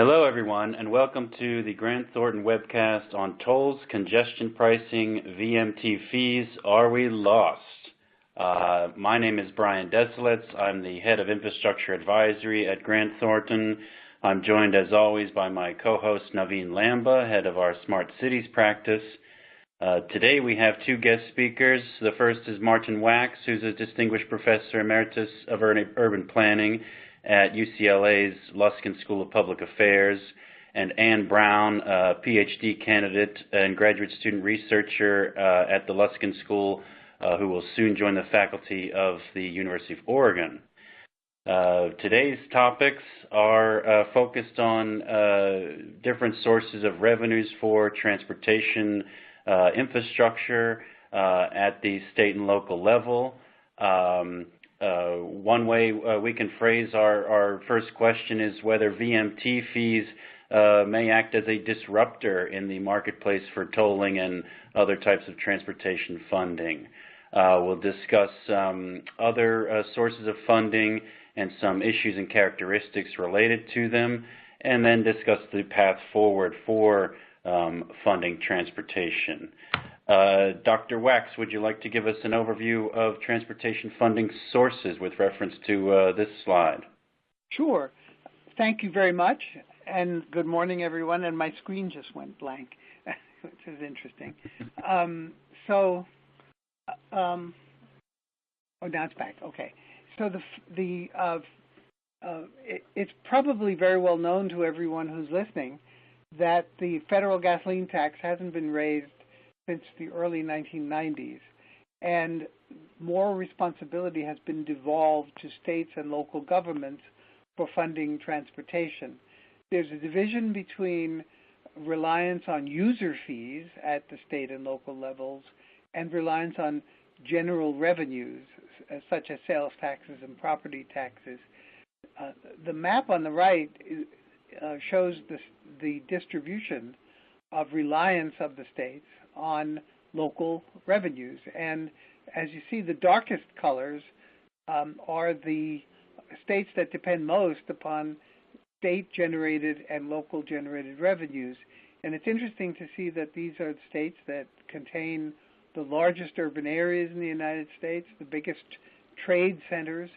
Hello, everyone, and welcome to the Grant Thornton webcast on tolls, congestion pricing, VMT fees. Are we lost? My name is Brien Desilets. I'm the head of infrastructure advisory at Grant Thornton. I'm joined, as always, by my co-host Naveen Lamba, head of our Smart Cities practice. Today we have two guest speakers. The first is Martin Wachs, who's a distinguished professor emeritus of urban planning at UCLA's Luskin School of Public Affairs, and Ann Brown, a PhD candidate and graduate student researcher at the Luskin School, who will soon join the faculty of the University of Oregon. Today's topics are focused on different sources of revenues for transportation infrastructure at the state and local level. One way we can phrase our first question is whether VMT fees may act as a disruptor in the marketplace for tolling and other types of transportation funding. We'll discuss other sources of funding and some issues and characteristics related to them, and then discuss the path forward for funding transportation. Dr. Wachs, would you like to give us an overview of transportation funding sources with reference to this slide? Sure. Thank you very much, and good morning, everyone. And my screen just went blank, which is interesting. Oh, now it's back. Okay. So it's probably very well known to everyone who's listening that the federal gasoline tax hasn't been raised since the early 1990s, and more responsibility has been devolved to states and local governments for funding transportation. There's a division between reliance on user fees at the state and local levels and reliance on general revenues, such as sales taxes and property taxes. The map on the right shows the distribution of reliance of the states on local revenues. And as you see, the darkest colors are the states that depend most upon state-generated and local-generated revenues. And it's interesting to see that these are the states that contain the largest urban areas in the United States, the biggest trade centers,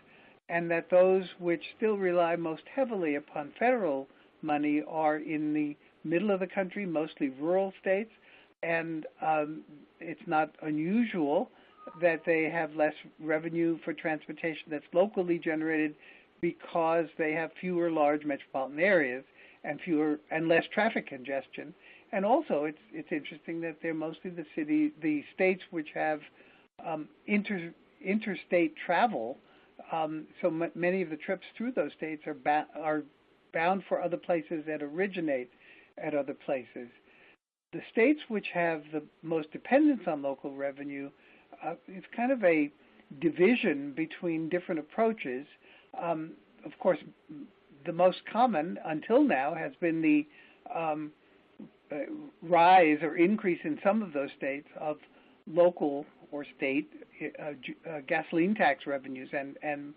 and that those which still rely most heavily upon federal money are in the middle of the country, mostly rural states, and it's not unusual that they have less revenue for transportation that's locally generated because they have fewer large metropolitan areas and less traffic congestion. And also, it's interesting that they're mostly the states which have interstate travel. So many of the trips through those states are bound for other places that originate at other places. The states which have the most dependence on local revenue, it's kind of a division between different approaches. Of course, the most common until now has been the rise or increase in some of those states of local or state gasoline tax revenues and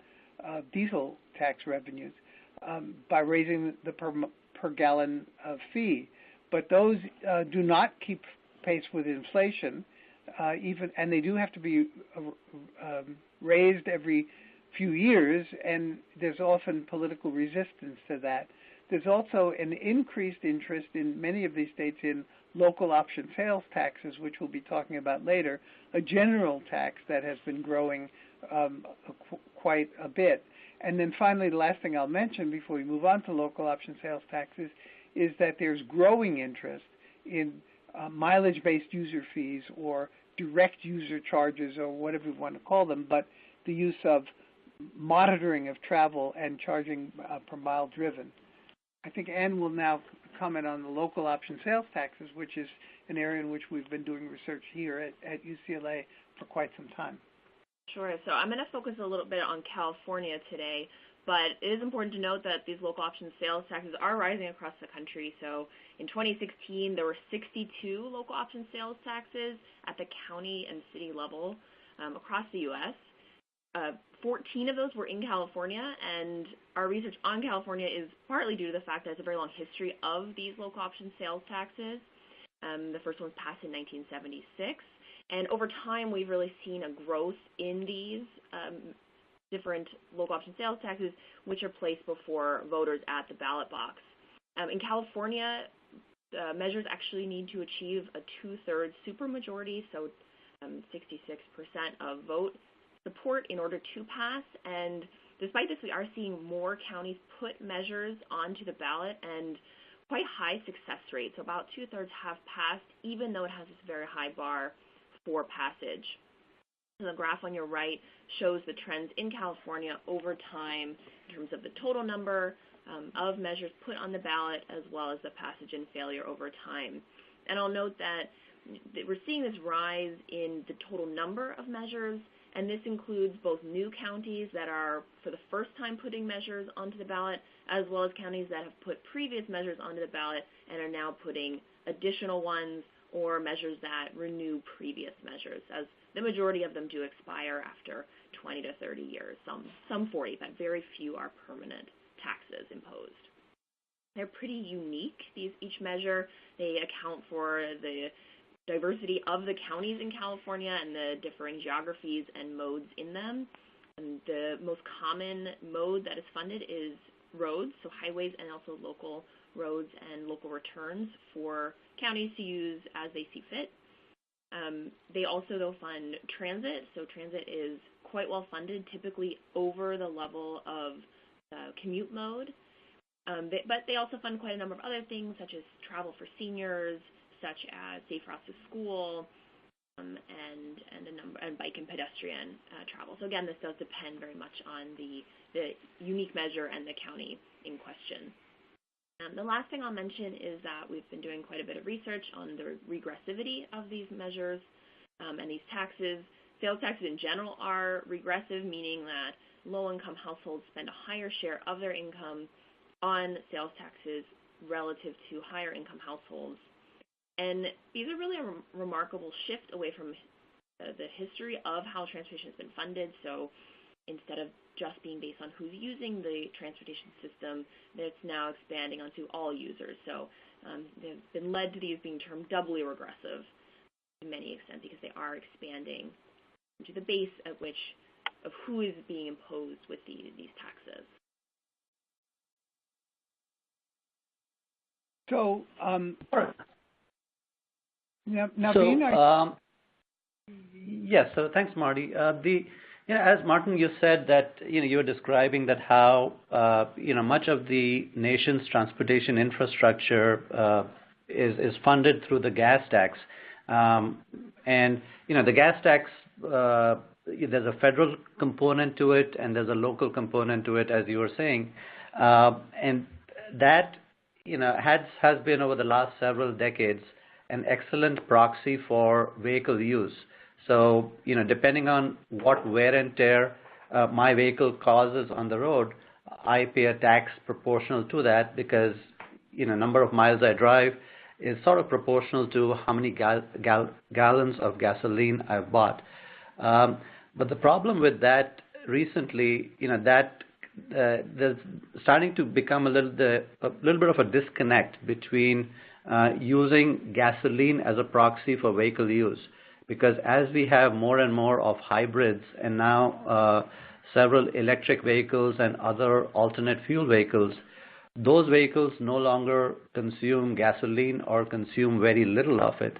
diesel tax revenues by raising the per gallon fee. But those do not keep pace with inflation, and they do have to be raised every few years, and there's often political resistance to that. There's also an increased interest in many of these states in local option sales taxes, which we'll be talking about later, a general tax that has been growing quite a bit. And then finally, the last thing I'll mention before we move on to local option sales taxes is that there's growing interest in mileage-based user fees or direct user charges or whatever you want to call them, but the use of monitoring of travel and charging per mile driven. I think Ann will now comment on the local option sales taxes, which is an area in which we've been doing research here at UCLA for quite some time. Sure. So I'm going to focus a little bit on California today, but it is important to note that these local option sales taxes are rising across the country. So in 2016, there were 62 local option sales taxes at the county and city level across the U.S. 14 of those were in California, and our research on California is partly due to the fact that it's a very long history of these local option sales taxes. The first one was passed in 1976, and over time we've really seen a growth in these different local option sales taxes, which are placed before voters at the ballot box. In California, measures actually need to achieve a 2/3 supermajority, so 66% of vote support in order to pass. And despite this, we are seeing more counties put measures onto the ballot and quite high success rates. So about 2/3 have passed, even though it has this very high bar for passage. So the graph on your right shows the trends in California over time in terms of the total number of measures put on the ballot, as well as the passage and failure over time. And I'll note that we're seeing this rise in the total number of measures, and this includes both new counties that are for the first time putting measures onto the ballot, as well as counties that have put previous measures onto the ballot and are now putting additional ones or measures that renew previous measures, as the majority of them do expire after 20 to 30 years, some 40, but very few are permanent taxes imposed. They're pretty unique, each measure. They account for the diversity of the counties in California and the differing geographies and modes in them. And the most common mode that is funded is roads, so highways and also local roads and local returns for counties to use as they see fit. They also, though, fund transit, so transit is quite well funded, typically over the level of commute mode. But they also fund quite a number of other things, such as travel for seniors, such as safe routes to school, and bike and pedestrian travel. So again, this does depend very much on the unique measure and the county in question. The last thing I'll mention is that we've been doing quite a bit of research on the regressivity of these measures and these taxes. Sales taxes in general are regressive, meaning that low-income households spend a higher share of their income on sales taxes relative to higher-income households. And these are really a remarkable shift away from the history of how transportation has been funded. So instead of just being based on who's using the transportation system, it's now expanding onto all users. So they've been led to these being termed doubly regressive to many extent because they are expanding to the base at which of who is being imposed with these taxes. So, Naveen, yes. So thanks, Marty. As Martin, you said that you were describing that how much of the nation's transportation infrastructure is funded through the gas tax, and the gas tax. There's a federal component to it, and there's a local component to it, as you were saying, and that has been over the last several decades an excellent proxy for vehicle use. So, depending on what wear and tear my vehicle causes on the road, I pay a tax proportional to that because, number of miles I drive is sort of proportional to how many gallons of gasoline I've bought. But the problem with that recently, that there's starting to become a little bit of a disconnect between using gasoline as a proxy for vehicle use. Because as we have more and more of hybrids and now several electric vehicles and other alternate fuel vehicles, those vehicles no longer consume gasoline or consume very little of it.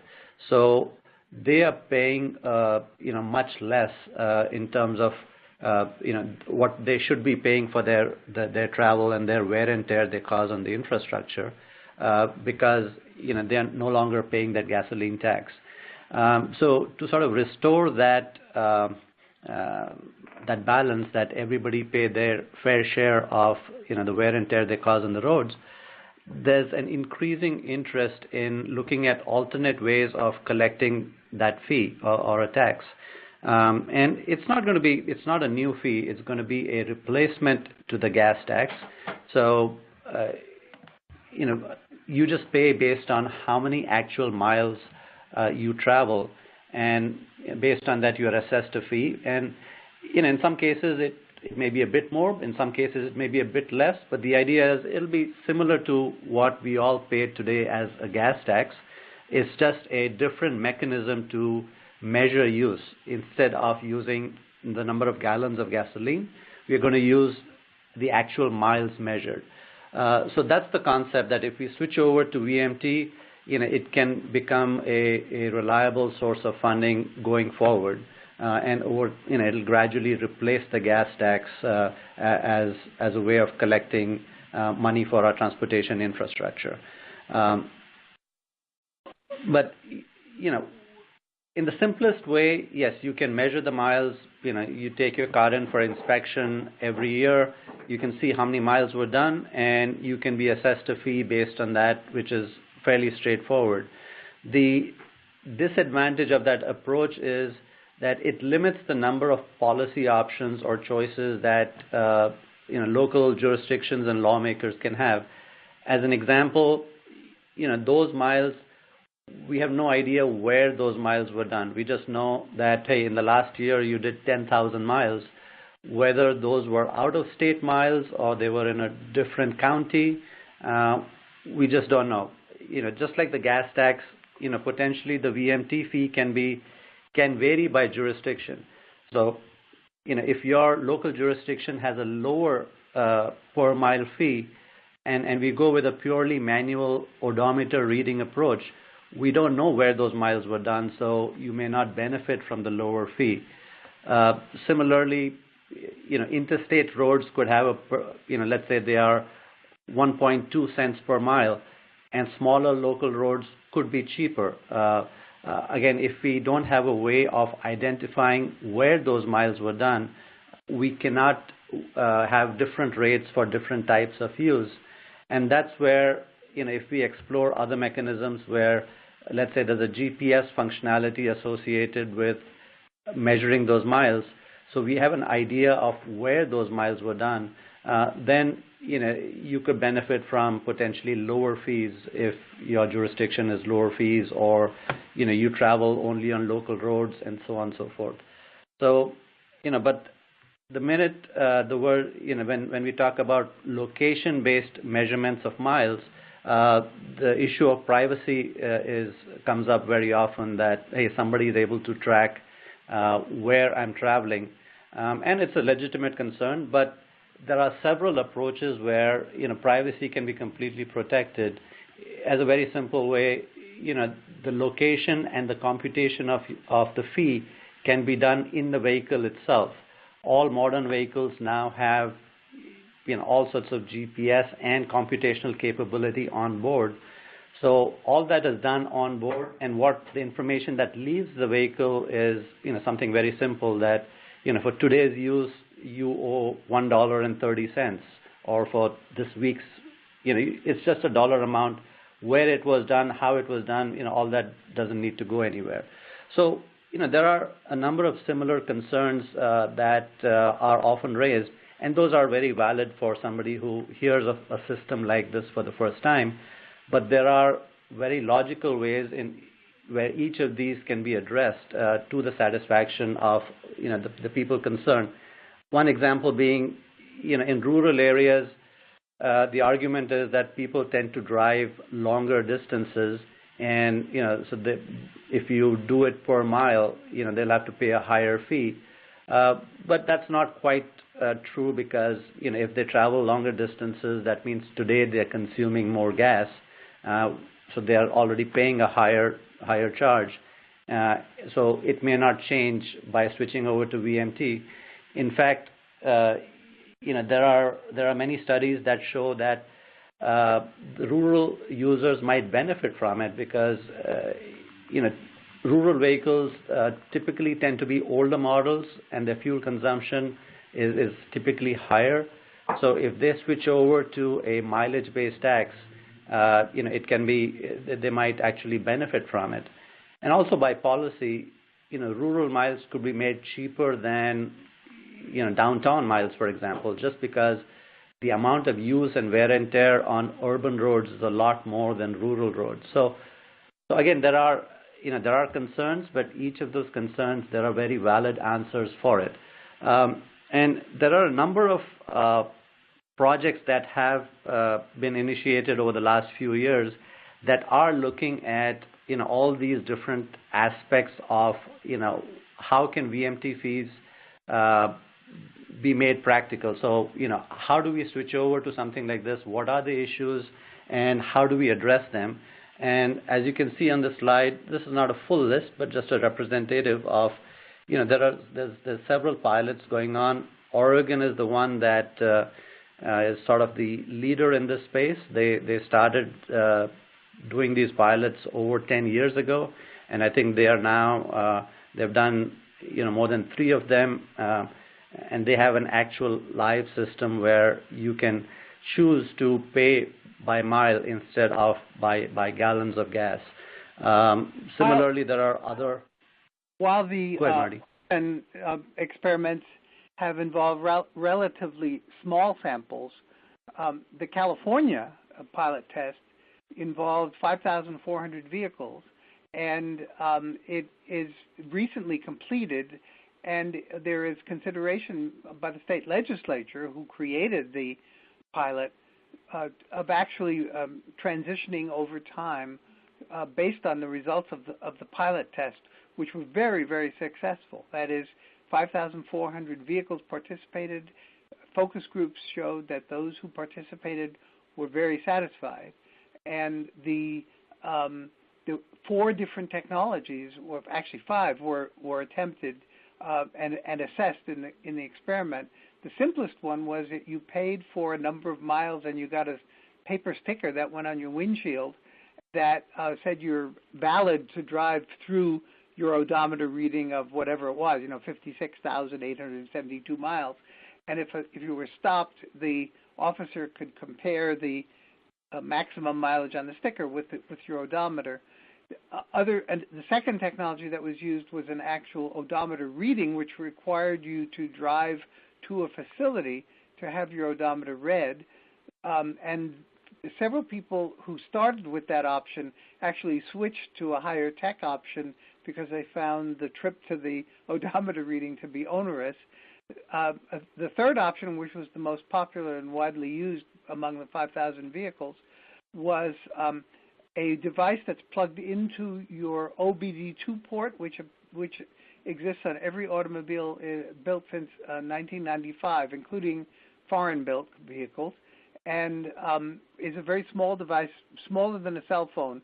So they are paying much less in terms of what they should be paying for their travel and their wear and tear they cause on the infrastructure because they are no longer paying that gasoline tax. So to sort of restore that that balance, that everybody pay their fair share of the wear and tear they cause on the roads, there's an increasing interest in looking at alternate ways of collecting that fee or a tax. And it's not a new fee. It's going to be a replacement to the gas tax. So you just pay based on how many actual miles you travel, and based on that you are assessed a fee. And in some cases it may be a bit more. In some cases, it may be a bit less. But the idea is it'll be similar to what we all pay today as a gas tax. It's just a different mechanism to measure use. Instead of using the number of gallons of gasoline, we're going to use the actual miles measured. So that's the concept, that if we switch over to VMT, it can become a reliable source of funding going forward, and it'll gradually replace the gas tax as a way of collecting money for our transportation infrastructure. But in the simplest way, yes, you can measure the miles. You take your car in for inspection every year. You can see how many miles were done, and you can be assessed a fee based on that, which is fairly straightforward. The disadvantage of that approach is that it limits the number of policy options or choices that local jurisdictions and lawmakers can have. As an example, those miles, we have no idea where those miles were done. We just know that, hey, in the last year you did 10,000 miles. Whether those were out-of-state miles or they were in a different county, we just don't know. Just like the gas tax, potentially the VMT fee can vary by jurisdiction. So, if your local jurisdiction has a lower per mile fee, and we go with a purely manual odometer reading approach, we don't know where those miles were done, so you may not benefit from the lower fee. Similarly, interstate roads could have let's say they are 1.2 cents per mile, and smaller local roads could be cheaper. Again, if we don't have a way of identifying where those miles were done, we cannot have different rates for different types of use. And that's where, if we explore other mechanisms where, let's say, there's a GPS functionality associated with measuring those miles, so we have an idea of where those miles were done, then you could benefit from potentially lower fees if your jurisdiction is lower fees, or you travel only on local roads and so on and so forth. So but the minute the word when we talk about location-based measurements of miles, the issue of privacy comes up very often, that hey, somebody is able to track where I'm traveling, and it's a legitimate concern, but there are several approaches where privacy can be completely protected. As a very simple way, the location and the computation of the fee can be done in the vehicle itself. All modern vehicles now have all sorts of GPS and computational capability on board. So all that is done on board, and what the information that leaves the vehicle is something very simple, that for today's use you owe $1.30, or for this week's, it's just a dollar amount. Where it was done, how it was done, all that doesn't need to go anywhere. So there are a number of similar concerns that are often raised, and those are very valid for somebody who hears of a system like this for the first time. But there are very logical ways in where each of these can be addressed to the satisfaction of the people concerned. One example being, in rural areas, the argument is that people tend to drive longer distances, and so if you do it per mile, they'll have to pay a higher fee. But that's not quite true, because if they travel longer distances, that means today they're consuming more gas, so they are already paying a higher charge. So it may not change by switching over to VMT. In fact, there are many studies that show that the rural users might benefit from it, because rural vehicles typically tend to be older models, and their fuel consumption is typically higher. So if they switch over to a mileage-based tax, it can be, they might actually benefit from it. And also by policy, rural miles could be made cheaper than downtown miles, for example, just because the amount of use and wear and tear on urban roads is a lot more than rural roads. So again, there are concerns, but each of those concerns, there are very valid answers for it. And there are a number of projects that have been initiated over the last few years that are looking at all these different aspects of how can VMT fees be made practical. So how do we switch over to something like this? What are the issues, and how do we address them? And as you can see on the slide, this is not a full list, but just a representative of there's several pilots going on. Oregon is the one that is sort of the leader in this space. They started doing these pilots over 10 years ago, and I think they are now they've done more than 3 of them, and they have an actual live system where you can choose to pay by mile instead of by gallons of gas. Similarly, there are other. While the Go ahead, Marty. Experiments have involved relatively small samples, the California pilot test involved 5,400 vehicles, and it is recently completed, and there is consideration by the state legislature who created the pilot of actually transitioning over time based on the results of the pilot test, which were very, very successful. That is, 5,400 vehicles participated. Focus groups showed that those who participated were very satisfied, and the 4 different technologies, or actually 5, were attempted and assessed in the experiment. The simplest one was that you paid for a number of miles and you got a paper sticker that went on your windshield that said you're valid to drive through your odometer reading of whatever it was, 56,872 miles. And if you were stopped, the officer could compare the maximum mileage on the sticker with your odometer. And the second technology that was used was an actual odometer reading, which required you to drive to a facility to have your odometer read. And several people who started with that option actually switched to a higher tech option because they found the trip to the odometer reading to be onerous. The third option, which was the most popular and widely used among the 5,000 vehicles, was a device that's plugged into your OBD2 port, which exists on every automobile built since 1995, including foreign-built vehicles, and is a very small device, smaller than a cell phone,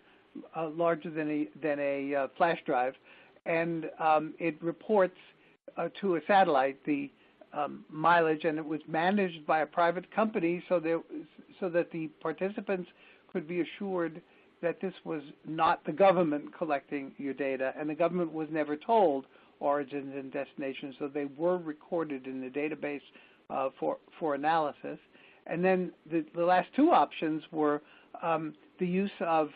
larger than a flash drive, and it reports to a satellite the mileage, and it was managed by a private company so that the participants could be assured that this was not the government collecting your data, and the government was never told origins and destinations, so they were recorded in the database for analysis. And then the last 2 options were the use of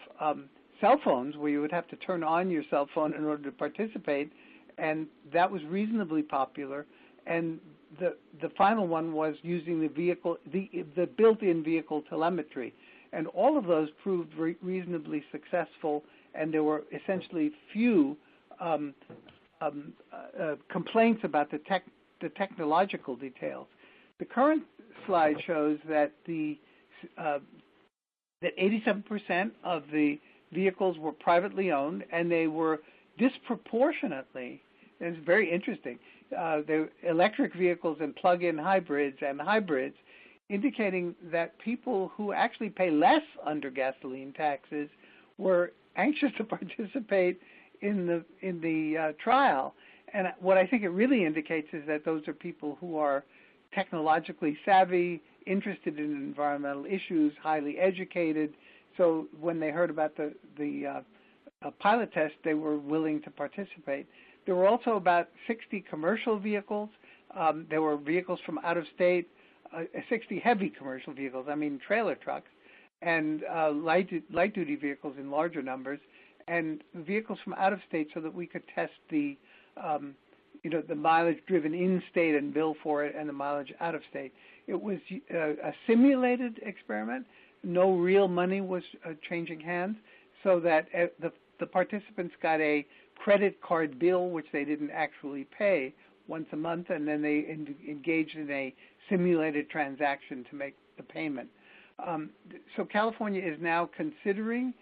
cell phones, where you would have to turn on your cell phone in order to participate, and that was reasonably popular. And the final one was using the built-in vehicle telemetry. And all of those proved reasonably successful, and there were essentially few complaints about the technological details. The current slide shows that that 87% of the vehicles were privately owned, and they were disproportionately, and it's very interesting, the electric vehicles and plug-in hybrids and hybrids, indicating that people who actually pay less under gasoline taxes were anxious to participate in the trial. And what I think it really indicates is that those are people who are technologically savvy, interested in environmental issues, highly educated. So when they heard about the pilot test, they were willing to participate. There were also about 60 commercial vehicles. There were vehicles from out of state, 60 heavy commercial vehicles, trailer trucks, and light-duty vehicles in larger numbers, and vehicles from out of state so that we could test the mileage driven in state and bill for it, and the mileage out of state. It was a simulated experiment. No real money was changing hands, so that the participants got a credit card bill, which they didn't actually pay, once a month, and then they engaged in a simulated transaction to make the payment. So California is now considering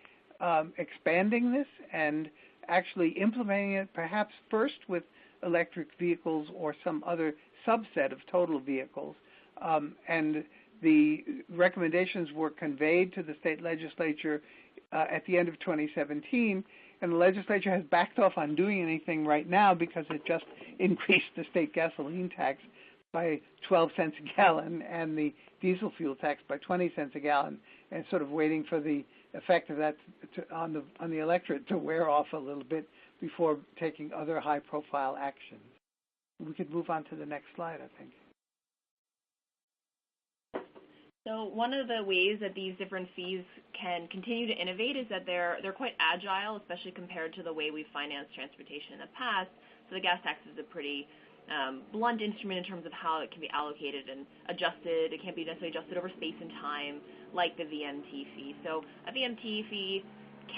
expanding this and actually implementing it perhaps first with electric vehicles or some other subset of total vehicles. And the recommendations were conveyed to the state legislature at the end of 2017, and the legislature has backed off on doing anything right now because it just increased the state gasoline tax by 12 cents a gallon and the diesel fuel tax by 20 cents a gallon, and sort of waiting for the effect of that on the electorate to wear off a little bit before taking other high-profile actions. We could move on to the next slide, I think. So one of the ways that these different fees can continue to innovate is that they're quite agile, especially compared to the way we financed transportation in the past. So the gas tax is a pretty blunt instrument in terms of how it can be allocated and adjusted. It can't be necessarily adjusted over space and time like the VMT fee. So a VMT fee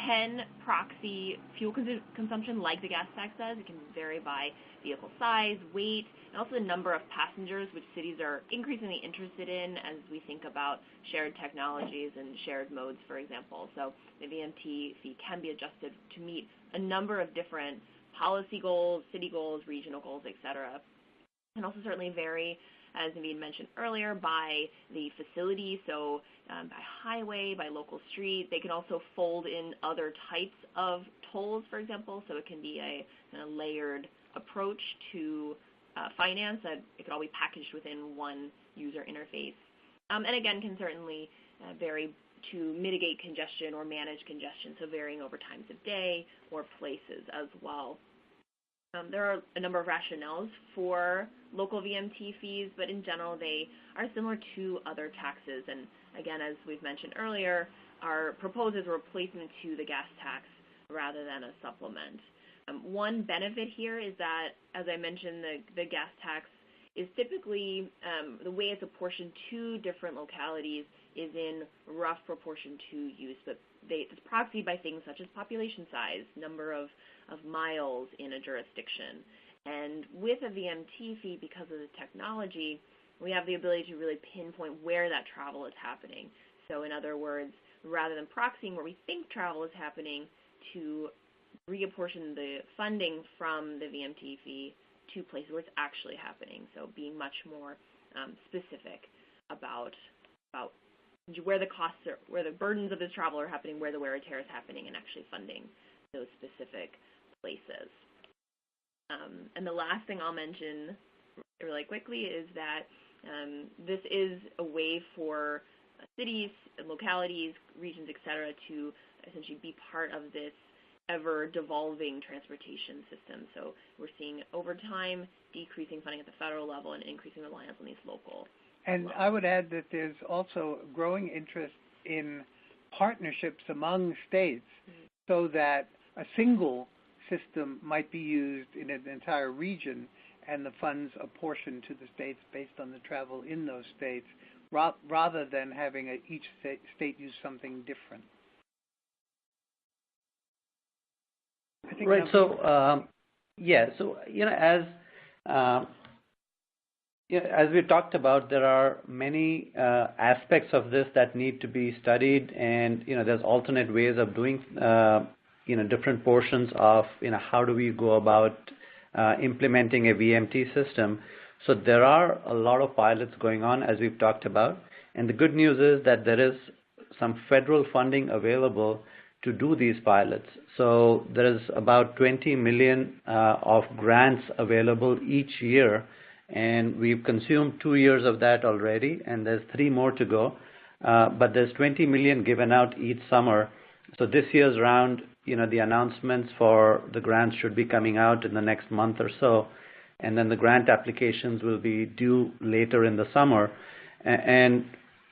can proxy fuel consumption like the gas tax does. It can vary by vehicle size, weight, and also the number of passengers, which cities are increasingly interested in as we think about shared technologies and shared modes, for example. So the VMT fee can be adjusted to meet a number of different policy goals, city goals, regional goals, et cetera. And also certainly vary, as Naveen mentioned earlier, by the facility, so by highway, by local street. They can also fold in other types of tolls, for example, so it can be a layered approach to finance that it could all be packaged within one user interface. And again, can certainly vary to mitigate congestion or manage congestion, so varying over times of day or places as well. There are a number of rationales for local VMT fees, but in general they are similar to other taxes. And again, as we've mentioned earlier, are proposed as a replacement to the gas tax rather than a supplement. One benefit here is that, as I mentioned, the gas tax is typically, the way it's apportioned to different localities is in rough proportion to use, but it's proxied by things such as population size, number of miles in a jurisdiction. And with a VMT fee, because of the technology, we have the ability to really pinpoint where that travel is happening. So in other words, rather than proxying where we think travel is happening, to reapportion the funding from the VMT fee to places where it's actually happening. So being much more specific about where the costs are, where the burdens of this travel are happening, where the wear and tear is happening, and actually funding those specific places. And the last thing I'll mention really quickly is that this is a way for cities, localities, regions, et cetera, to essentially be part of this ever-devolving transportation system. So we're seeing over time decreasing funding at the federal level and increasing reliance on these local. And I would add that there's also growing interest in partnerships among states, so that a single system might be used in an entire region and the funds apportioned to the states based on the travel in those states, rather than having each state use something different. I think right. So, as we talked about, there are many aspects of this that need to be studied, and there's alternate ways of doing different portions of how do we go about implementing a VMT system. So there are a lot of pilots going on, as we've talked about, and the good news is that there is some federal funding available to do these pilots. So there is about 20 million of grants available each year, and we've consumed 2 years of that already, and there's 3 more to go. But there's 20 million given out each summer. So this year's round, the announcements for the grants should be coming out in the next month or so, and then the grant applications will be due later in the summer. And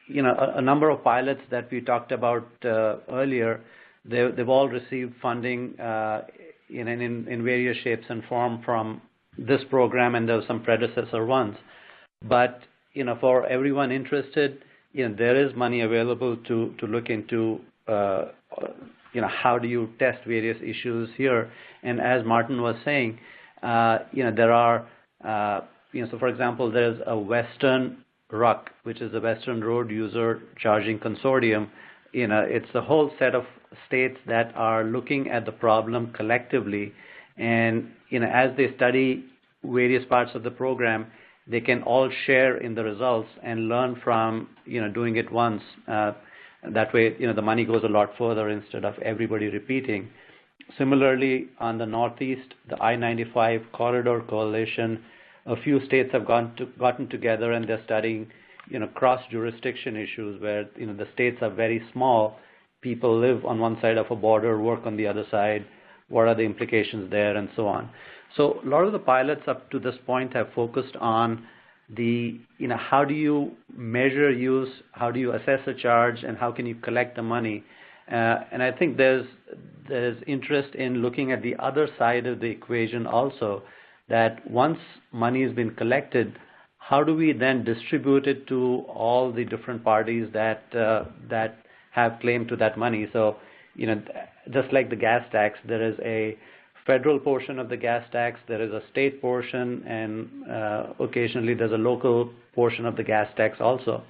a number of pilots that we talked about earlier, they've all received funding in various shapes and form from this program, and there are some predecessor ones. But for everyone interested, there is money available to look into how do you test various issues here. And as Martin was saying, there are So for example, there's a Western RUC, which is the Western Road User Charging Consortium. It's a whole set of states that are looking at the problem collectively, and as they study various parts of the program, they can all share in the results and learn from doing it once. That way, the money goes a lot further instead of everybody repeating. Similarly, on the Northeast, the I-95 Corridor Coalition, a few states have gotten together and they're studying, cross-jurisdiction issues where, the states are very small. People live on one side of a border, work on the other side. What are the implications there, and so on. So a lot of the pilots up to this point have focused on the, how do you measure use, how do you assess a charge, and how can you collect the money. And I think there's interest in looking at the other side of the equation also, that once money has been collected, how do we then distribute it to all the different parties that have claim to that money? So, just like the gas tax, there is a federal portion of the gas tax, there is a state portion, and occasionally there's a local portion of the gas tax also.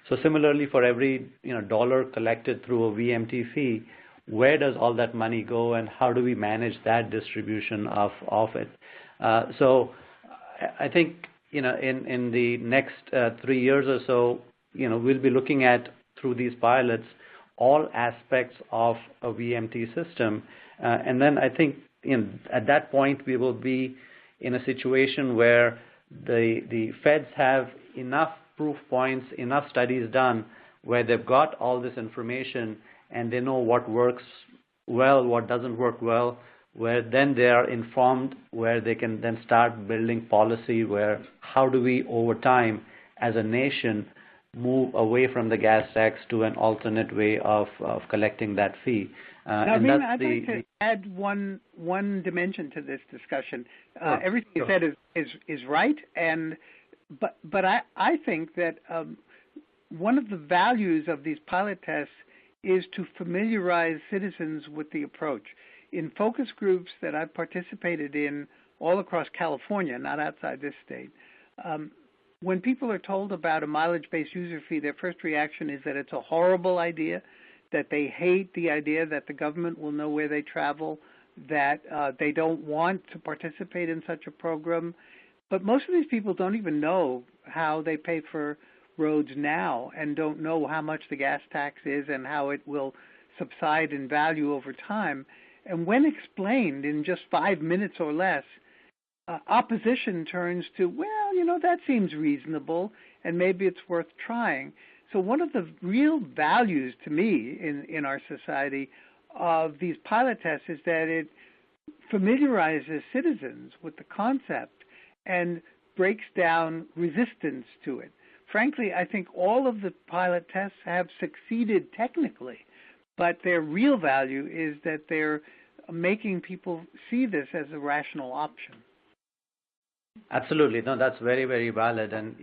So similarly, for every dollar collected through a VMT fee, where does all that money go, and how do we manage that distribution of it? So I think in the next 3 years or so, we'll be looking at, through these pilots, all aspects of a VMT system, and then I think at that point we will be in a situation where the feds have enough proof points, enough studies done, where they've got all this information and they know what works well, what doesn't work well, where then they are informed, where they can then start building policy, where how do we over time as a nation move away from the gas tax to an alternate way of collecting that fee. Naveen, I'd like to add one dimension to this discussion. Everything you said is right, but I think that one of the values of these pilot tests is to familiarize citizens with the approach. In focus groups that I've participated in all across California, not outside this state, when people are told about a mileage-based user fee, their first reaction is that it's a horrible idea, that they hate the idea that the government will know where they travel, that they don't want to participate in such a program. But most of these people don't even know how they pay for roads now and don't know how much the gas tax is and how it will subside in value over time. And when explained in just 5 minutes or less, opposition turns to, well, that seems reasonable and maybe it's worth trying. So one of the real values to me in our society of these pilot tests is that it familiarizes citizens with the concept and breaks down resistance to it. Frankly, I think all of the pilot tests have succeeded technically, but their real value is that they're making people see this as a rational option. Absolutely. No, that's very, very valid. And,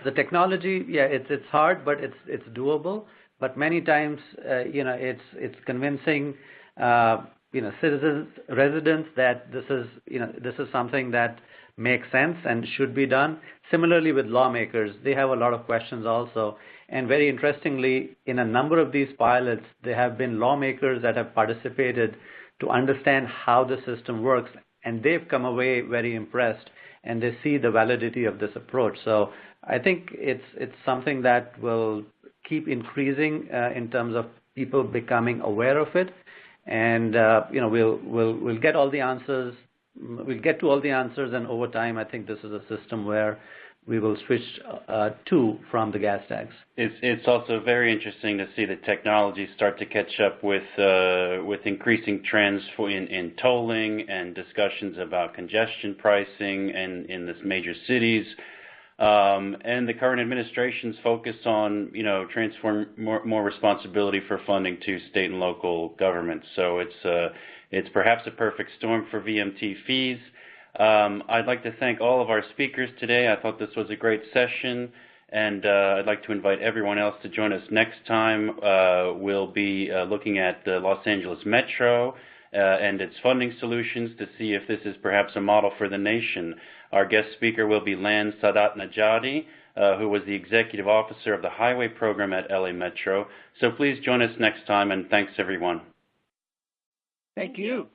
the technology, it's hard, but it's doable. But many times, it's convincing, citizens, residents that this is something that makes sense and should be done. Similarly with lawmakers, they have a lot of questions also. And very interestingly, in a number of these pilots, there have been lawmakers that have participated to understand how the system works, and they've come away very impressed, and they see the validity of this approach. So I think it's something that will keep increasing in terms of people becoming aware of it, and we'll get all the answers. We'll get to all the answers, and over time, I think this is a system where we will switch from the gas tax. It's also very interesting to see the technology start to catch up with increasing trends in tolling and discussions about congestion pricing in this major cities. And the current administration's focus on, transferring more responsibility for funding to state and local governments. So it's perhaps a perfect storm for VMT fees. I'd like to thank all of our speakers today. I thought this was a great session, and I'd like to invite everyone else to join us next time. We'll be looking at the Los Angeles Metro and its funding solutions to see if this is perhaps a model for the nation. Our guest speaker will be Lan Sadat Najadi, who was the executive officer of the highway program at LA Metro. So please join us next time, and thanks everyone. Thank you.